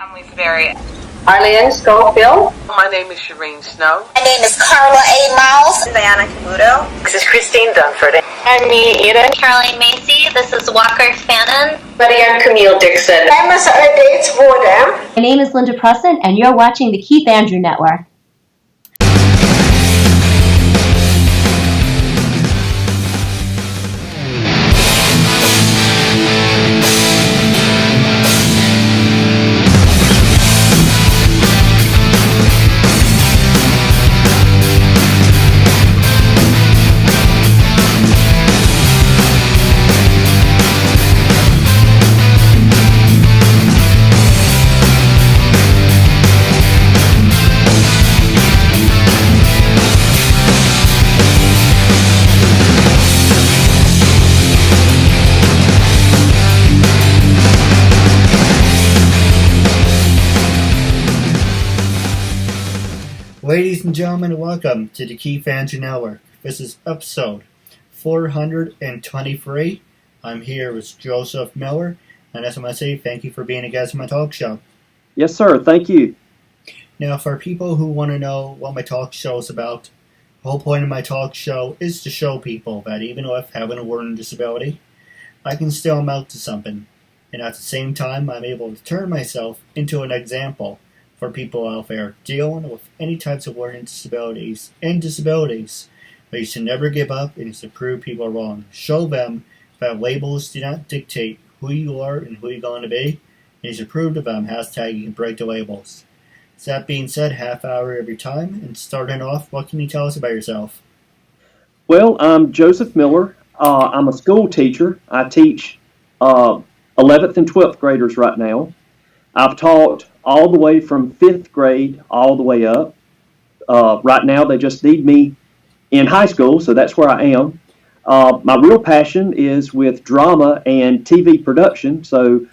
I'm Lisa Berry. Arlene Schofield. My name is Shireen Snow. My name is Carla A. Miles. Diana Camuto. This is Christine Dunford. I'm Me Eden. Caroline Macy. This is Walker Fannin. Lydia Camille Dixon. I'm Sarah Dates Woodham. My name is Linda Preston, and you're watching the Keith Andrew Network. Ladies and gentlemen, welcome to the Keith Andrew Network. This is episode 423. I'm here with Joseph Miller, and as I want to say, thank you for being a guest on my talk show. Yes, sir. Thank you. Now, for people who want to know what my talk show is about, the whole point of my talk show is to show people that even with having a learning disability, I can still amount to something. And at the same time, I'm able to turn myself into an example for people out there dealing with any types of learning disabilities and disabilities. But you should never give up, and you should prove people wrong. Show them that labels do not dictate who you are and who you're going to be, and you should prove to them hashtag you can break the labels. So that being said, half hour of your time, and starting off, what can you tell us about yourself? Well, I'm Joseph Miller. I'm a school teacher. I teach 11th and 12th graders right now. I've taught all the way from 5th grade all the way up. Right now, they just need me in high school, so that's where I am. My real passion is with drama and TV production, so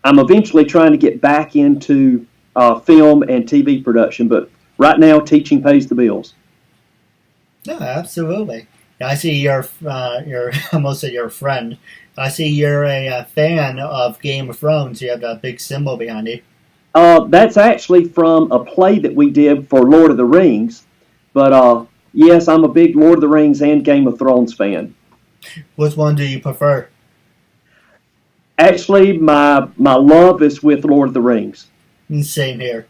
I'm eventually trying to get back into film and TV production, but right now, teaching pays the bills. No, absolutely. I see you're almost said you're a friend. I see you're a fan of Game of Thrones. You have that big symbol behind you. That's actually from a play that we did for Lord of the Rings. But yes, I'm a big Lord of the Rings and Game of Thrones fan. Which one do you prefer? Actually, my love is with Lord of the Rings. Same here.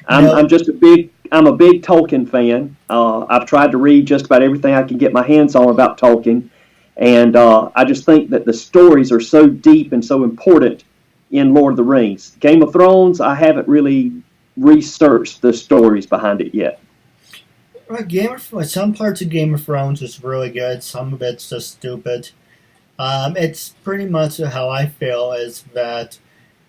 I'm a big Tolkien fan. I've tried to read just about everything I can get my hands on about Tolkien. And I just think that the stories are so deep and so important in Lord of the Rings. Game of Thrones, I haven't really researched the stories behind it yet. Some parts of Game of Thrones is really good. Some of it's just stupid. It's pretty much how I feel is that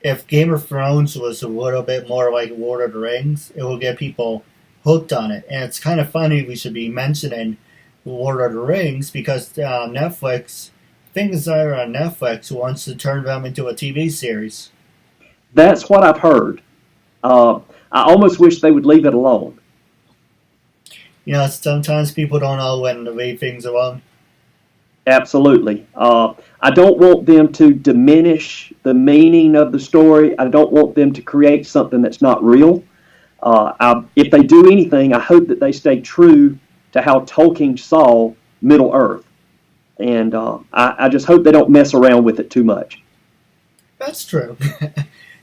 if Game of Thrones was a little bit more like Lord of the Rings, it will get people hooked on it. And it's kind of funny we should be mentioning Lord of the Rings because Netflix, things that are on Netflix wants to turn them into a TV series. That's what I've heard. I almost wish they would leave it alone. You know, sometimes people don't know when to leave things alone. Absolutely. I don't want them to diminish the meaning of the story. I don't want them to create something that's not real. If they do anything, I hope that they stay true to how Tolkien saw Middle Earth. And I just hope they don't mess around with it too much. That's true.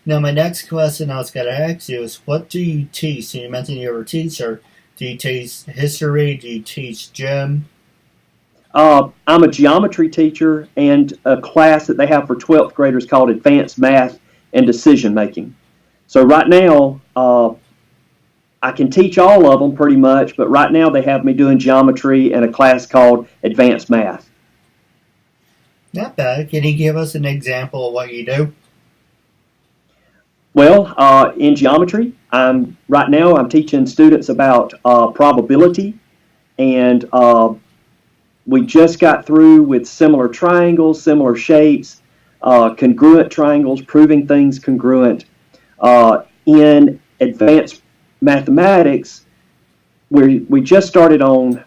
Now, my next question I was going to ask you is, what do you teach? So you mentioned you're a teacher. Do you teach history? Do you teach gym? I'm a geometry teacher and a class that they have for 12th graders called Advanced Math and Decision Making. So right now, I can teach all of them pretty much, but right now they have me doing geometry and a class called Advanced Math. Not bad. Can you give us an example of what you do? Well, in geometry, right now I'm teaching students about probability, and we just got through with similar triangles, similar shapes, congruent triangles, proving things congruent. In advanced mathematics, we just started on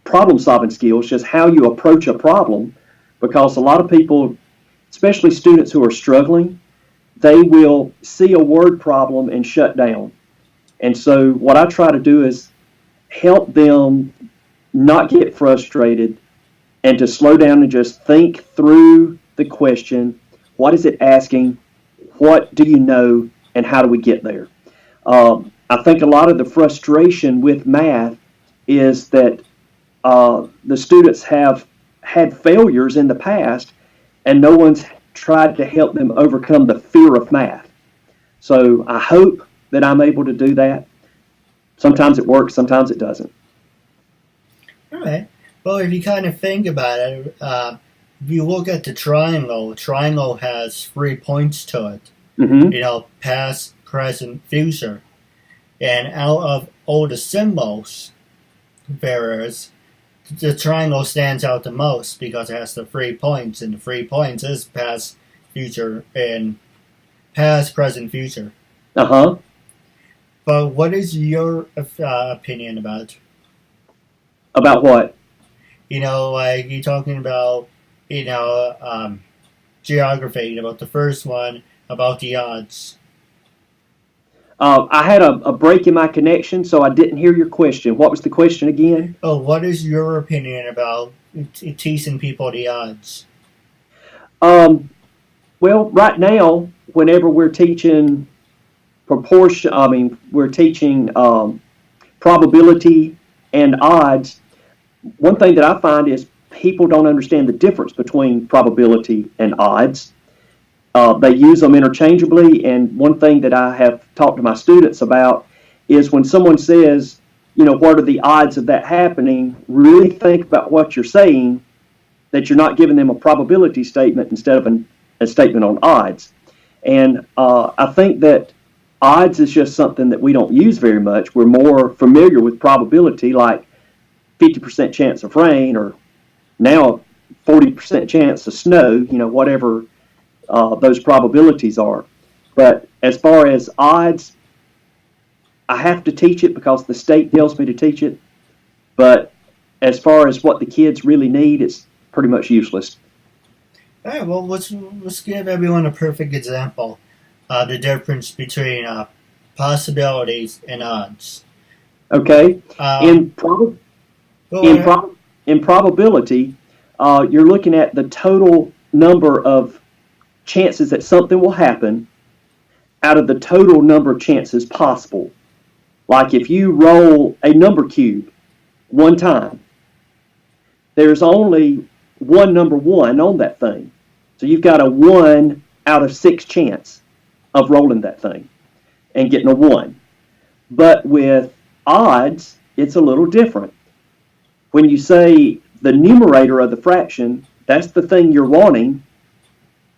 problem-solving skills, just how you approach a problem, because a lot of people, especially students who are struggling, they will see a word problem and shut down. And so what I try to do is help them not get frustrated and to slow down and just think through the question. What is it asking? What do you know? And how do we get there? I think a lot of the frustration with math is that the students have had failures in the past and no one's tried to help them overcome the fear of math. So I hope that I'm able to do that. Sometimes it works, sometimes it doesn't. All right. Well, if you kind of think about it, if you look at the triangle has 3 points to it. Mm-hmm. Past, present, future. And out of all the symbols, the triangle stands out the most because it has the 3 points, and the 3 points is past, future, and past, present, future. Uh-huh. But what is your opinion about it? About what? Like you're talking about, geography, about the first one, about the odds. I had a break in my connection, so I didn't hear your question. What was the question again? Oh, what is your opinion about teaching people the odds? Well, right now, whenever we're teaching we're teaching probability and odds. One thing that I find is people don't understand the difference between probability and odds. They use them interchangeably, and one thing that I have talked to my students about is when someone says, what are the odds of that happening, really think about what you're saying, that you're not giving them a probability statement instead of a statement on odds. And I think that odds is just something that we don't use very much. We're more familiar with probability, like 50% chance of rain, or now 40% chance of snow, whatever those probabilities are. But as far as odds, I have to teach it because the state tells me to teach it. But as far as what the kids really need, it's pretty much useless. All right, well, let's give everyone a perfect example. The difference between possibilities and odds. Okay. In probability, you're looking at the total number of chances that something will happen out of the total number of chances possible. Like if you roll a number cube one time, there's only one number 1 on that thing. So you've got a 1 out of 6 chance of rolling that thing and getting a 1. But with odds, it's a little different. When you say the numerator of the fraction, that's the thing you're wanting,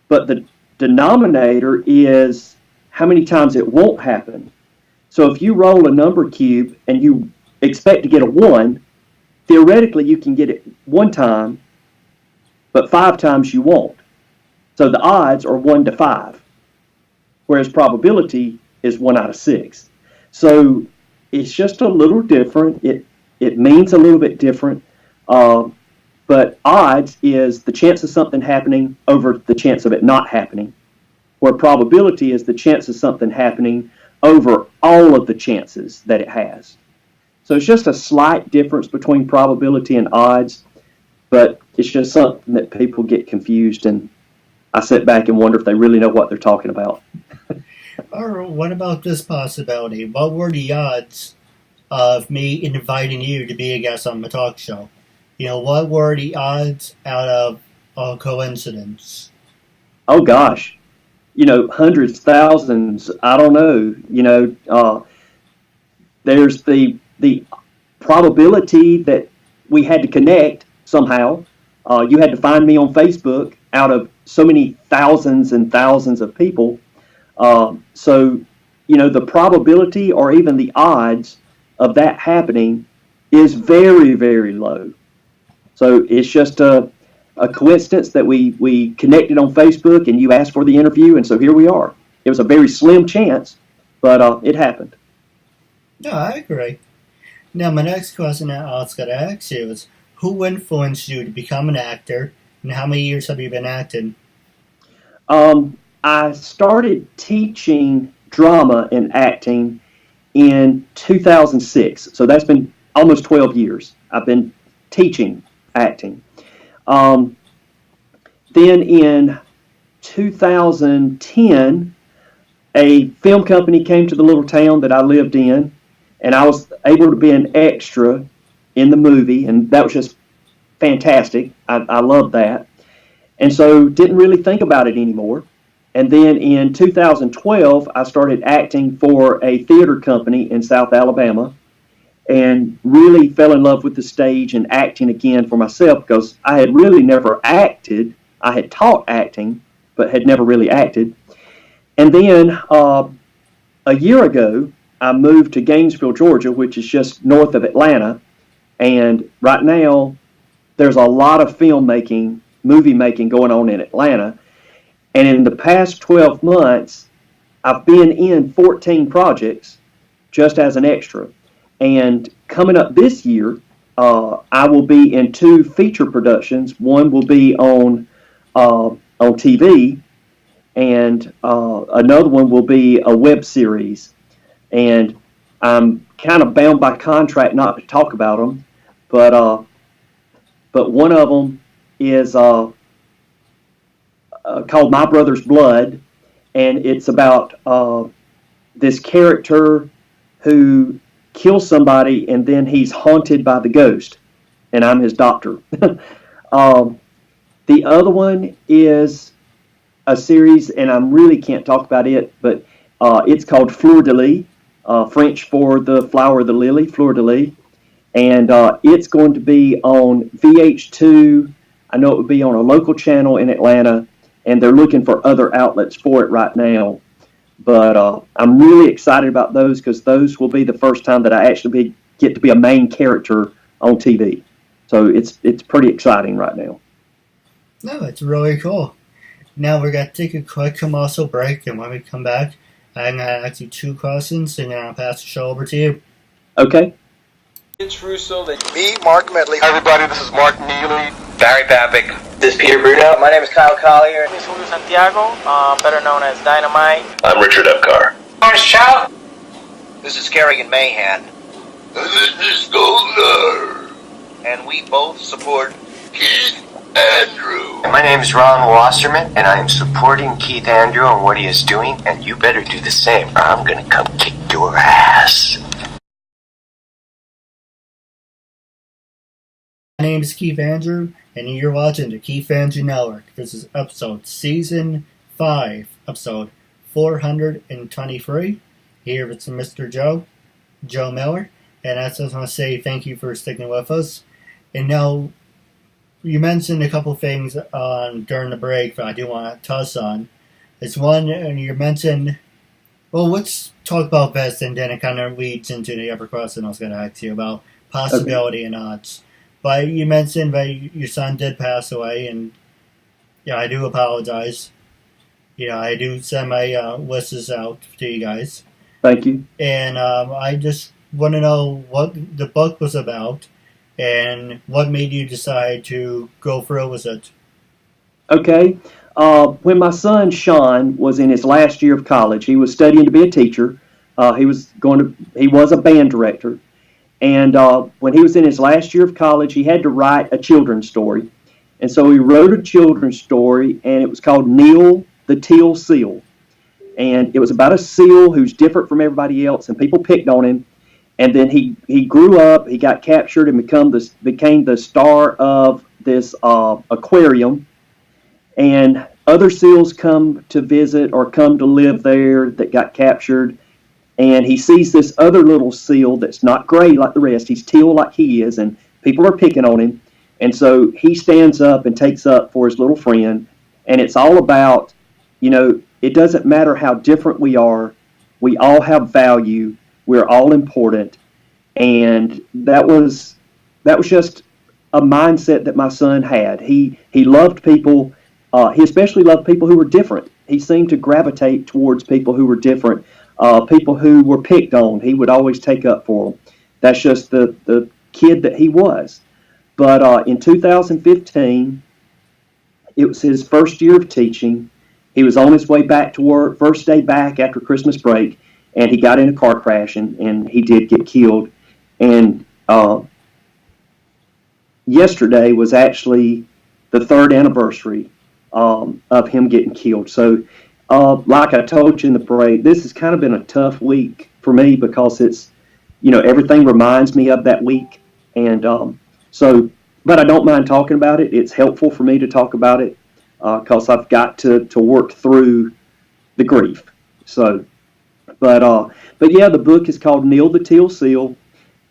but the denominator is how many times it won't happen. So if you roll a number cube and you expect to get a 1, theoretically you can get it 1 time, but 5 times you won't. So the odds are 1 to 5, whereas probability is 1 out of 6. So it's just a little different. It means a little bit different. But odds is the chance of something happening over the chance of it not happening, where probability is the chance of something happening over all of the chances that it has. So it's just a slight difference between probability and odds, but it's just something that people get confused, and I sit back and wonder if they really know what they're talking about. Or what about this possibility? What were the odds of me inviting you to be a guest on my talk show? What were the odds out of a coincidence? Oh gosh, hundreds, thousands. I don't know. There's the probability that we had to connect somehow. You had to find me on Facebook out of so many thousands and thousands of people. So the probability or even the odds of that happening is very, very low. So it's just a coincidence that we connected on Facebook and you asked for the interview, and so here we are. It was a very slim chance, but it happened. No, I agree. Now, my next question that I was going to ask you is, who influenced you to become an actor, and how many years have you been acting? I started teaching drama and acting in 2006. So that's been almost 12 years. I've been teaching acting. Then in 2010, a film company came to the little town that I lived in, and I was able to be an extra in the movie, and that was just fantastic. I loved that. And so didn't really think about it anymore. And then in 2012, I started acting for a theater company in South Alabama and really fell in love with the stage and acting again for myself because I had really never acted. I had taught acting, but had never really acted. And then a year ago, I moved to Gainesville, Georgia, which is just north of Atlanta. And right now, there's a lot of filmmaking, movie making going on in Atlanta. And in the past 12 months, I've been in 14 projects just as an extra. And coming up this year, I will be in 2 feature productions. One will be on TV, and another one will be a web series. And I'm kind of bound by contract not to talk about them, but one of them is called My Brother's Blood, and it's about this character who kills somebody and then he's haunted by the ghost, and I'm his doctor. The other one is a series, and I really can't talk about it, but it's called Fleur de Lis, French for the flower of the lily, Fleur de Lis. And it's going to be on VH2. I know it would be on a local channel in Atlanta, and they're looking for other outlets for it right now. But I'm really excited about those because those will be the first time that I actually get to be a main character on TV. So it's pretty exciting right now. No, it's really cool. Now we're going to take a quick commercial break, and when we come back, I'm going to ask you 2 questions, and then I'll pass the show over to you. Okay. It's Russo. Me, Mark Medley. Hi everybody, this is Mark Neely. Barry Papick. This is Peter Bruno. My name is Kyle Collier. This is Julio Santiago, better known as Dynamite. I'm Richard Epcar. Lawrence Chow. This is Kerrigan Mahan. This is Goldner. And we both support Keith Andrew. My name is Ron Wasserman, and I am supporting Keith Andrew and what he is doing, and you better do the same, or I'm gonna come kick your ass. My name is Keith Andrew, and you're watching the Keith Andrew Network. This is Season 5, episode 423. Here with Mr. Joe Miller, and I just want to say thank you for sticking with us. And now, you mentioned a couple things during the break that I do want to touch on. It's one, and you mentioned, well, let's talk about this, and then it kind of leads into the other question I was going to ask you about possibility and odds. But you mentioned that your son did pass away, and yeah, I do apologize. Yeah, I do send my wishes out to you guys. Thank you. And I just want to know what the book was about, and what made you decide to go through with it. Okay. When my son Sean was in his last year of college, he was studying to be a teacher. He was a band director. And when he was in his last year of college, he had to write a children's story. And so he wrote a children's story, and it was called Neil the Teal Seal. And it was about a seal who's different from everybody else, and people picked on him. And then he grew up, he got captured, and became the star of this aquarium. And other seals come to visit or come to live there that got captured. And he sees this other little seal that's not gray like the rest. He's teal like he is, and people are picking on him. And so he stands up and takes up for his little friend. And it's all about, it doesn't matter how different we are. We all have value. We're all important. And that was just a mindset that my son had. He loved people. He especially loved people who were different. He seemed to gravitate towards people who were different. People who were picked on, he would always take up for them. That's just the kid that he was. But in 2015, it was his first year of teaching. He was on his way back to work, first day back after Christmas break, and he got in a car crash, and he did get killed. And yesterday was actually the 3rd anniversary of him getting killed. So, like I told you in the break, this has kind of been a tough week for me because it's, everything reminds me of that week. And but I don't mind talking about it. It's helpful for me to talk about it because I've got to work through the grief. So, but yeah, the book is called Neil the Teal Seal.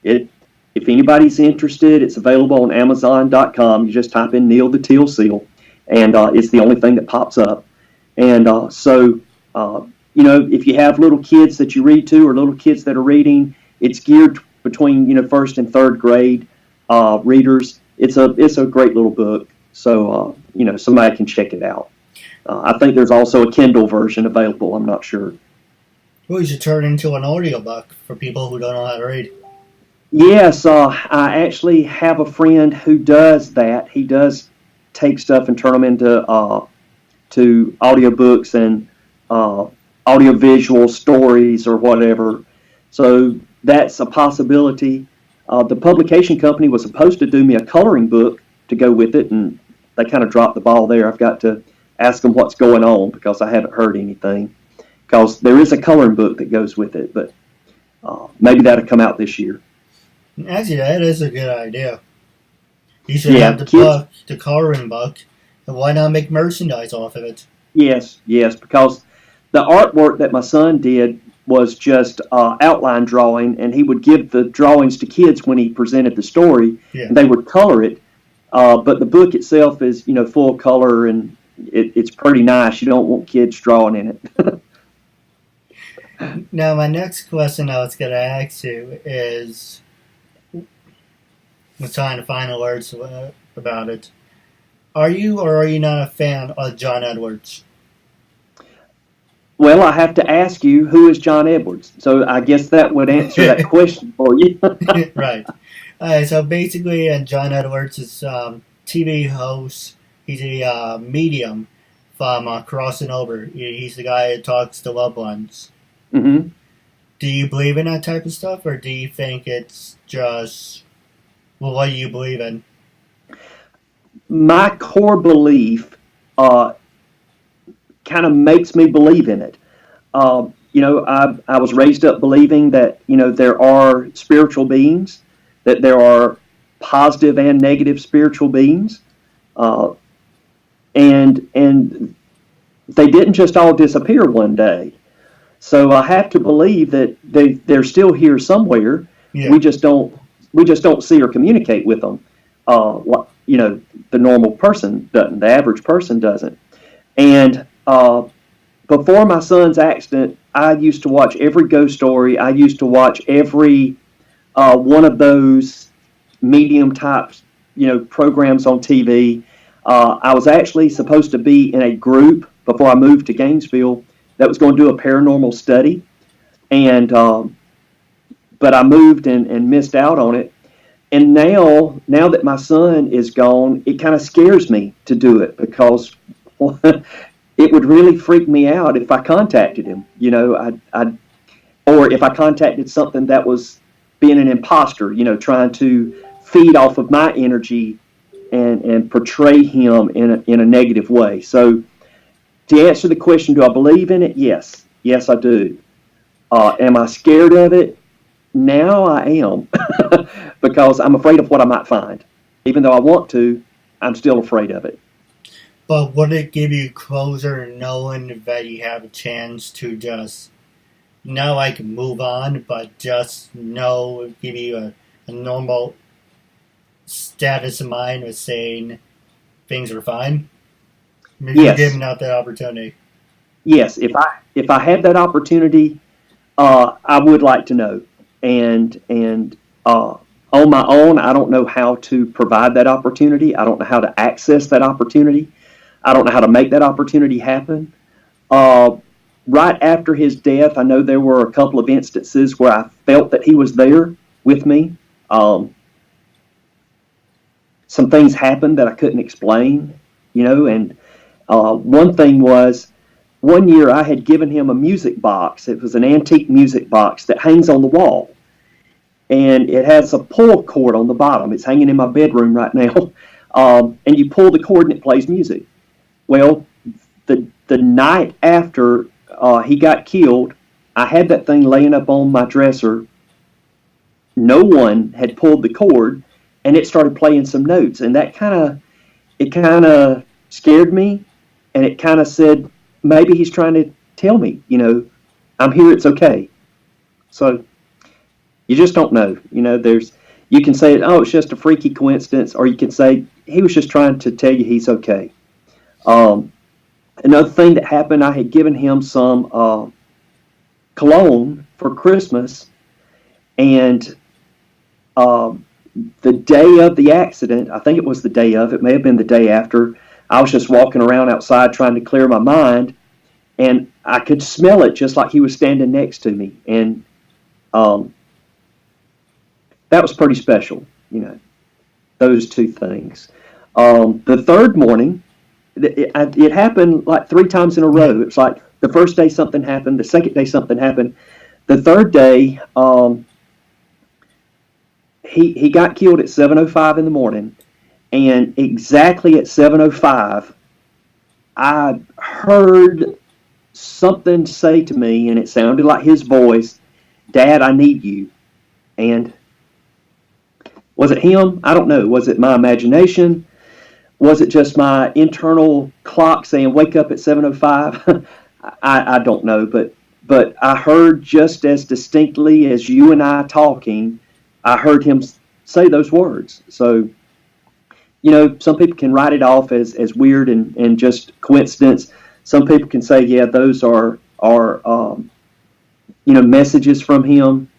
If anybody's interested, it's available on Amazon.com. You just type in Neil the Teal Seal, and it's the only thing that pops up. And if you have little kids that you read to or little kids that are reading, it's geared between 1st and 3rd grade readers. It's a great little book, so somebody can check it out. I think there's also a Kindle version available. I'm not sure. Well, you should turn it into an audiobook for people who don't know how to read. Yes, I actually have a friend who does that. He does take stuff and turn them into to audiobooks and audiovisual stories or whatever. So that's a possibility. The publication company was supposed to do me a coloring book to go with it, and they kind of dropped the ball there. I've got to ask them what's going on because I haven't heard anything. Because there is a coloring book that goes with it, but maybe that'll come out this year. Actually, that is a good idea. You should have the book, the coloring book, and why not make merchandise off of it? Yes, because the artwork that my son did was just outline drawing, and he would give the drawings to kids when he presented the story, and they would color it. But the book itself is, full color, and it's pretty nice. You don't want kids drawing in it. Now, my next question I was going to ask you is, I'm trying to find the words about it. Are you or are you not a fan of John Edwards? Well, I have to ask you, who is John Edwards? So I guess that would answer that question for you. Right. So basically, John Edwards is TV host. He's a medium from crossing over. He's the guy that talks to loved ones. Mm-hmm. Do you believe in that type of stuff, or do you think it's just, well, what do you believe in? My core belief kind of makes me believe in it. I was raised up believing that, there are spiritual beings, that there are positive and negative spiritual beings, and they didn't just all disappear one day. So I have to believe that they're still here somewhere. Yeah. We just don't see or communicate with them. The normal person doesn't. The average person doesn't. And before my son's accident, I used to watch every ghost story. I used to watch every one of those medium type, programs on TV. I was actually supposed to be in a group before I moved to Gainesville that was going to do a paranormal study, and but I moved and missed out on it. And now that my son is gone, it kind of scares me to do it because it would really freak me out if I contacted him. Or if I contacted something that was being an imposter, trying to feed off of my energy and portray him in a negative way. So, to answer the question, do I believe in it? Yes. Yes, I do. Am I scared of it? Now I am because I'm afraid of what I might find. Even though I want to, I'm still afraid of it. But would it give you closure knowing that you have a chance to just, now I can move on, but just give you a normal status of mind of saying things are fine? Maybe yes. You're giving out that opportunity. Yes, if I had that opportunity, I would like to know. And on my own, I don't know how to provide that opportunity. I don't know how to access that opportunity. I don't know how to make that opportunity happen. Right after his death, I know there were a couple of instances where I felt that he was there with me. Some things happened that I couldn't explain, and one thing was one year I had given him a music box. It was an antique music box that hangs on the wall. And it has a pull cord on the bottom. It's hanging in my bedroom right now. And you pull the cord and it plays music. Well, the night after he got killed, I had that thing laying up on my dresser. No one had pulled the cord, and it started playing some notes. And that kind of scared me, and it kind of said, maybe he's trying to tell me, I'm here, it's okay. So you just don't know. You can say, oh, it's just a freaky coincidence, or you can say, he was just trying to tell you he's okay. Another thing that happened, I had given him some cologne for Christmas, and the day of the accident, I think it was the day of, it may have been the day after, I was just walking around outside trying to clear my mind, and I could smell it just like he was standing next to me. And that was pretty special, those two things. The third morning, it happened like 3 times in a row. It was like the first day something happened, the second day something happened. The third day, he got killed at 7:05 in the morning, and exactly at 7:05, I heard something say to me, and it sounded like his voice, "Dad, I need you." And was it him? I don't know. Was it my imagination? Was it just my internal clock saying, wake up at 7:05? I don't know, but I heard just as distinctly as you and I talking, I heard him say those words. So, some people can write it off as weird and just coincidence. Some people can say, yeah, those are messages from him.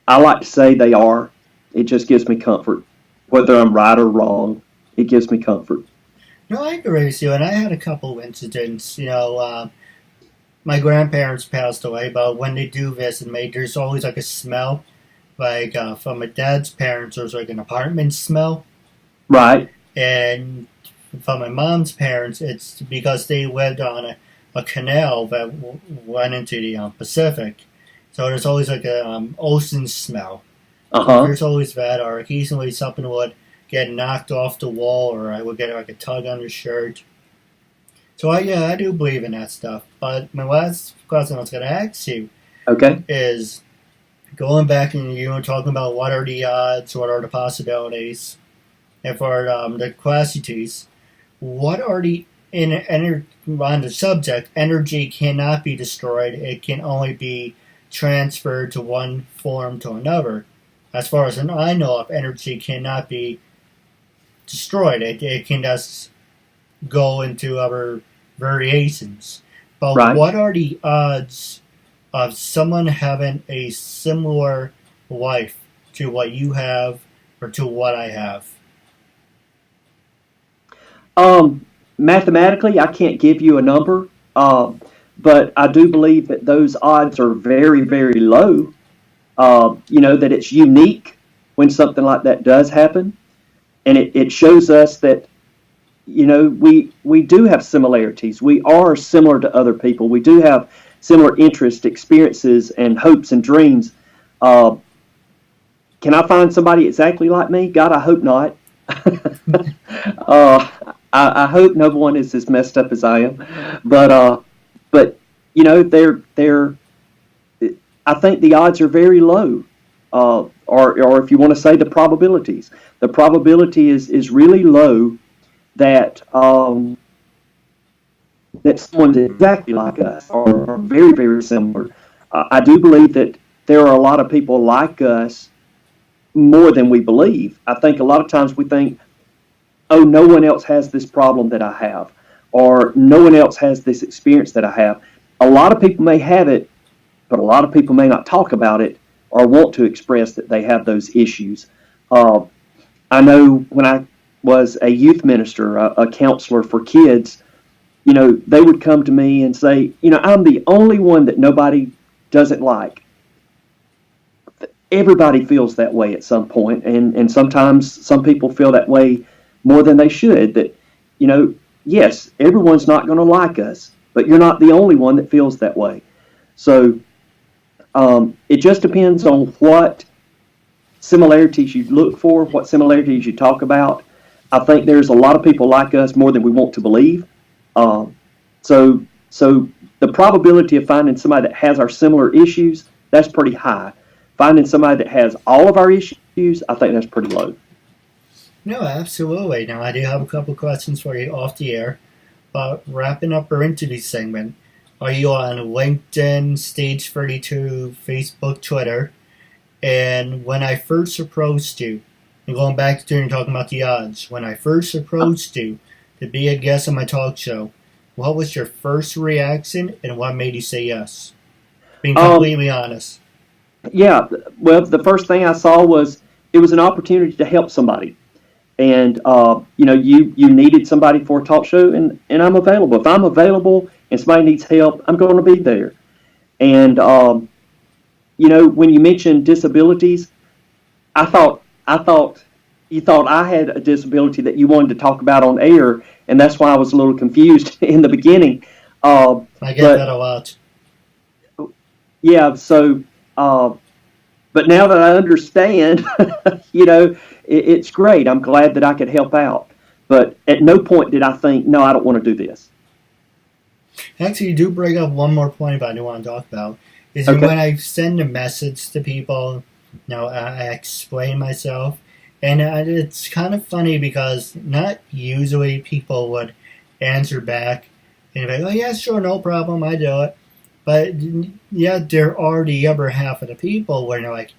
I like to say they are. It just gives me comfort. Whether I'm right or wrong, it gives me comfort. No, I agree with you, and I had a couple of incidents. My grandparents passed away, but when they do visit me, there's always like a smell. Like from my dad's parents, there's like an apartment smell. Right. And from my mom's parents, it's because they lived on a canal that went into the Pacific. So there's always like a ocean smell. Uh-huh. There's always that, or occasionally something would get knocked off the wall, or I would get like a tug on the shirt. So I do believe in that stuff. But my last question I was going to ask you, is going back and talking about what are the odds, what are the possibilities, and for the quantities, what are the on the subject? Energy cannot be destroyed; it can only be transferred to one form to another. As far as I know of, energy cannot be destroyed. It can just go into other variations. But right. What are the odds of someone having a similar life to what you have or to what I have? Mathematically, I can't give you a number, but I do believe that those odds are very, very low. That it's unique when something like that does happen. And it shows us that, we do have similarities. We are similar to other people. We do have similar interests, experiences, and hopes and dreams. Can I find somebody exactly like me? God, I hope not. I hope no one is as messed up as I am. But they're I think the odds are very low, or if you want to say the probabilities. The probability is really low that that someone's exactly like us or very, very similar. I do believe that there are a lot of people like us more than we believe. I think a lot of times we think, oh, no one else has this problem that I have, or no one else has this experience that I have. A lot of people may have it, but a lot of people may not talk about it or want to express that they have those issues. I know when I was a youth minister, a counselor for kids, they would come to me and say, I'm the only one that nobody doesn't like. Everybody feels that way at some point, and sometimes some people feel that way more than they should. That, yes, everyone's not going to like us, but you're not the only one that feels that way. So it just depends on what similarities you look for, what similarities you talk about. I think there's a lot of people like us more than we want to believe. So the probability of finding somebody that has our similar issues, that's pretty high. Finding somebody that has all of our issues, I think that's pretty low. No, absolutely. Now, I do have a couple questions for you off the air. But wrapping up our interview segment, are you on LinkedIn, Stage 32, Facebook, Twitter? And when I first approached you, and going back to talking about the odds, when I first approached you to be a guest on my talk show, what was your first reaction and what made you say yes? Being completely honest. Yeah, well, the first thing I saw was it was an opportunity to help somebody. And, you needed somebody for a talk show, and I'm available. If I'm available and somebody needs help, I'm going to be there. And, when you mentioned disabilities, I thought you thought I had a disability that you wanted to talk about on air, and that's why I was a little confused in the beginning. I get that a lot. Yeah, so, but now that I understand, it's great. I'm glad that I could help out. But at no point did I think, no, I don't want to do this. Actually, you do bring up one more point I do want to talk about. Is Okay. when I send a message to people, I explain myself. And it's kind of funny because not usually people would answer back and be like, oh, yeah, sure, no problem, I do it. But, yeah, there are the other half of the people where they're like,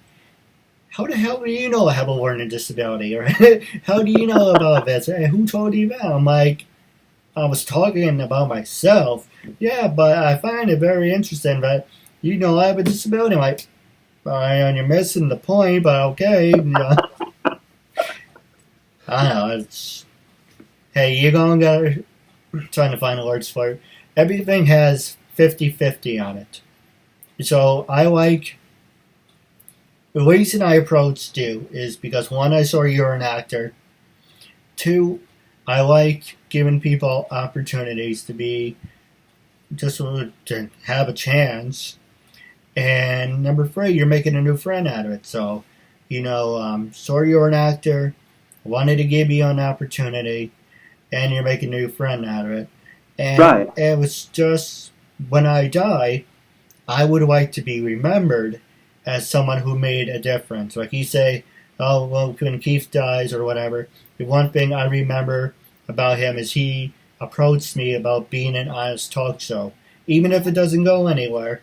how the hell do you know I have a learning disability? Or how do you know about this? Who told you that? I'm like, I was talking about myself. Yeah, but I find it very interesting that, I have a disability. I'm like, you're missing the point, but okay. I know, it's... Hey, you're going to trying to find words for it. Everything has 50-50 on it. So, the reason I approached you is because, one, I saw you're an actor. Two, I like giving people opportunities to have a chance. And number three, you're making a new friend out of it. So, saw you're an actor, wanted to give you an opportunity, and you're making a new friend out of it. And Right. It was just, when I die, I would like to be remembered as someone who made a difference. Like you say, oh, well, when Keith dies or whatever, the one thing I remember about him is he approached me about being an honest talk show. Even if it doesn't go anywhere,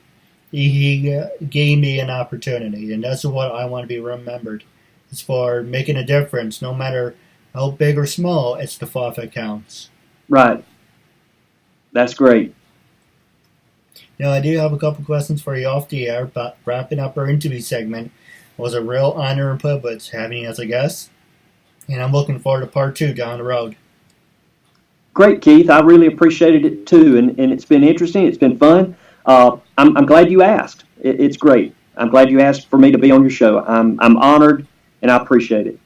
he gave me an opportunity. And that's what I want to be remembered. It's for making a difference. No matter how big or small, it's the thought that counts. Right. That's great. I do have a couple questions for you off the air, but wrapping up our interview segment, it was a real honor and privilege having you as a guest, and I'm looking forward to part 2 down the road. Great, Keith. I really appreciated it too, and it's been interesting. It's been fun. I'm glad you asked. It's great. I'm glad you asked for me to be on your show. I'm honored, and I appreciate it.